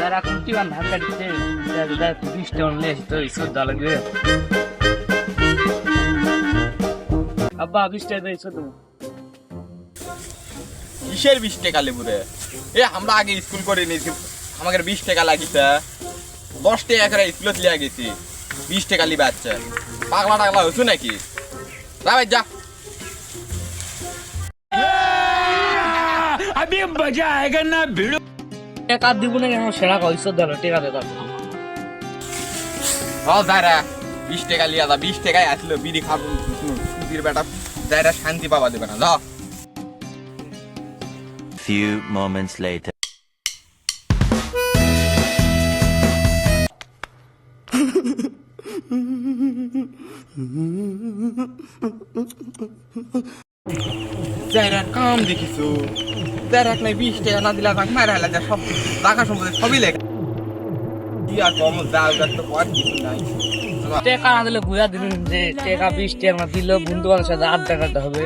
যারা কুটিবান ধান কাটছে যারা 20 টাকা নিয়ে আসি তো শ্রদ্ধা লাগবে আব্বা 20 টাকা দিয়েছো তুমি কিসের 20 টাকা লেবু রে? এ আমরা আগে স্কুল করে নিয়েছি, আমাকে 20 টাকা লাগিছে। 10 টাকা করে স্কুলত লিয়া গেছি, 20 টাকা লিবে আছে। পাগলা টাগলা হইছো নাকি? যা ভাই যা। अभी मजा आएगा ना भिड़ो। টাকা দিব না কেন সেরা কইছো দাও টাকা দে দাও যারা 20 টাকা লিয়া যা, 20 টাকায় আসলো বিড়ি খাবো সুদির বেটা, যারা শান্তি পাবা দেবে না। যাও। Few moments later. যারা কাম দেখিছো, যারা নাই 20 টাকা না দিলা তাক মারা হলা, যা সব টাকা সম্পত্তি সবই লেগে কি আর কম দাও তো পর কিছু নাই। টাকা না দিলে ঘুরা দিন যে টাকা 20 টাকা না দিলে বন্ধু বান্ধবের সাথে আড্ডা কাটতে হবে